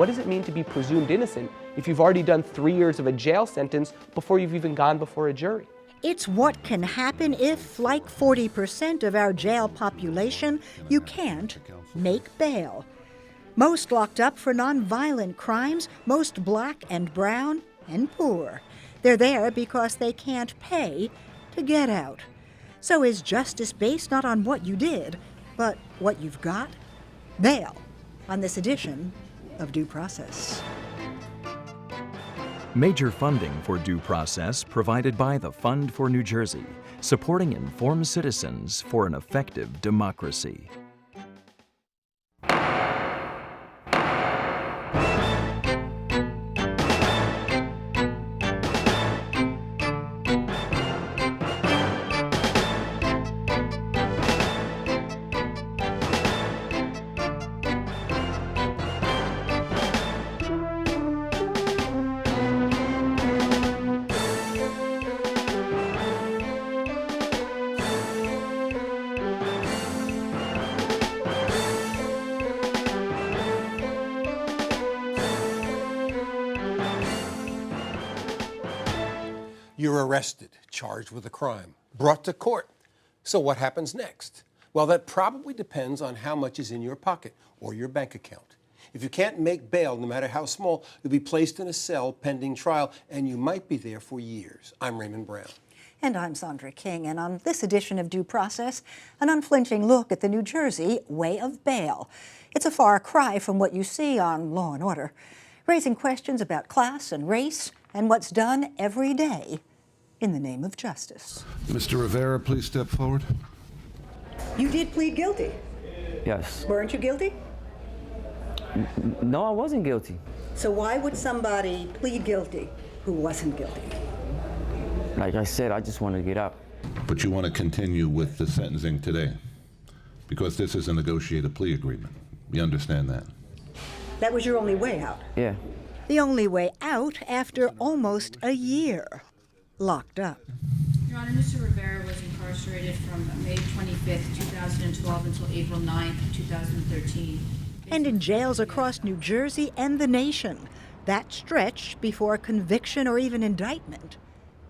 what does it mean to be presumed innocent if you've already done 3 years of a jail sentence before you've even gone before a jury? It's what can happen if, like 40% of our jail population, you can't make bail. Most locked up for nonviolent crimes, most black and brown and poor. They're there because they can't pay to get out. So is justice based not on what you did, but what you've got? Bail, on this edition of Due Process. Major funding for Due Process provided by the Fund for New Jersey, supporting informed citizens for an effective democracy. You're arrested, charged with a crime, brought to court. So what happens next? Well, that probably depends on how much is in your pocket or your bank account. If you can't make bail, no matter how small, you'll be placed in a cell pending trial, and you might be there for years. I'm Raymond Brown. And I'm Sandra King, and on this edition of Due Process, an unflinching look at the New Jersey way of bail. It's a far cry from what you see on Law and Order, raising questions about class and race and what's done every day in the name of justice. Mr. Rivera, please step forward. You did plead guilty. Yes. Weren't you guilty? No, I wasn't guilty. So why would somebody plead guilty who wasn't guilty? Like I said, I just wanted to get out. But you want to continue with the sentencing today because this is a negotiated plea agreement. You understand that? That was your only way out. Yeah. The only way out after almost a year locked up. Your Honor, Mr. Rivera was incarcerated from May 25th, 2012 until April 9th, 2013. And in jails across New Jersey and the nation, that stretch before conviction or even indictment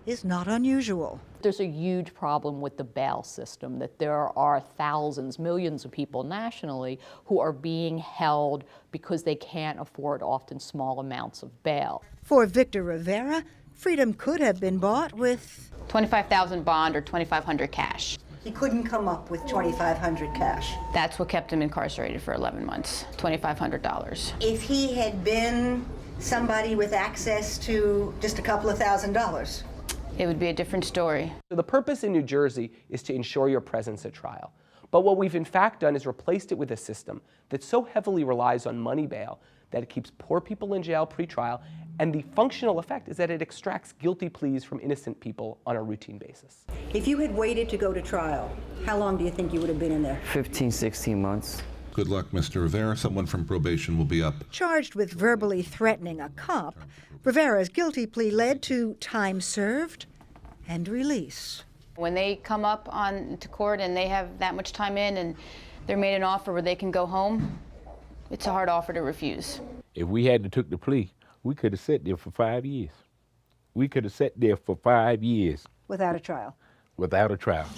is not unusual. There's a huge problem with the bail system, that there are thousands, millions of people nationally who are being held because they can't afford often small amounts of bail. For Victor Rivera, freedom could have been bought with $25,000 bond or $2,500 cash. He couldn't come up with $2,500 cash. That's what kept him incarcerated for 11 months, $2,500. If he had been somebody with access to just a couple of $1,000s, it would be a different story. So the purpose in New Jersey is to ensure your presence at trial. But what we've in fact done is replaced it with a system that so heavily relies on money bail that it keeps poor people in jail pre-trial, and the functional effect is that it extracts guilty pleas from innocent people on a routine basis. If you had waited to go to trial, how long do you think you would have been in there? 15, 16 months. Good luck, Mr. Rivera. Someone from probation will be up. Charged with verbally threatening a cop, Rivera's guilty plea led to time served and release. When they come up to court and they have that much time in and they're made an offer where they can go home, it's a hard offer to refuse. If we had to took the plea, we could have sat there for 5 years. We could have sat there for 5 years. Without a trial. Without a trial.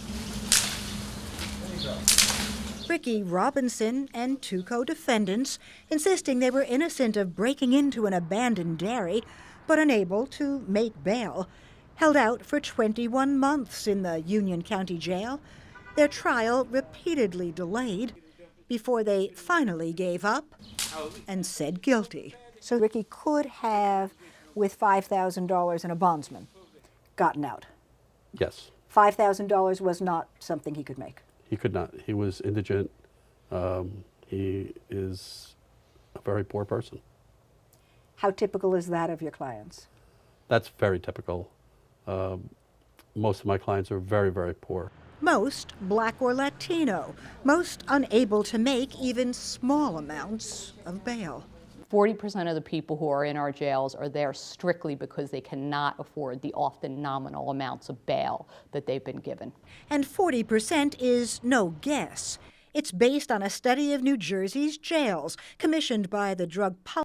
Ricky Robinson and two co-defendants, insisting they were innocent of breaking into an abandoned dairy, but unable to make bail, held out for 21 months in the Union County Jail, their trial repeatedly delayed before they finally gave up and said guilty. So Ricky could have, with $5,000 and a bondsman, gotten out. Yes. $5,000 was not something he could make. He could not. He was indigent. He is a very poor person. How typical is that of your clients? That's very typical. Most of my clients are very, very poor. Most Black or Latino, most unable to make even small amounts of bail. 40% of the people who are in our jails are there strictly because they cannot afford the often nominal amounts of bail that they've been given. And 40% is no guess. It's based on a study of New Jersey's jails commissioned by the Drug Policy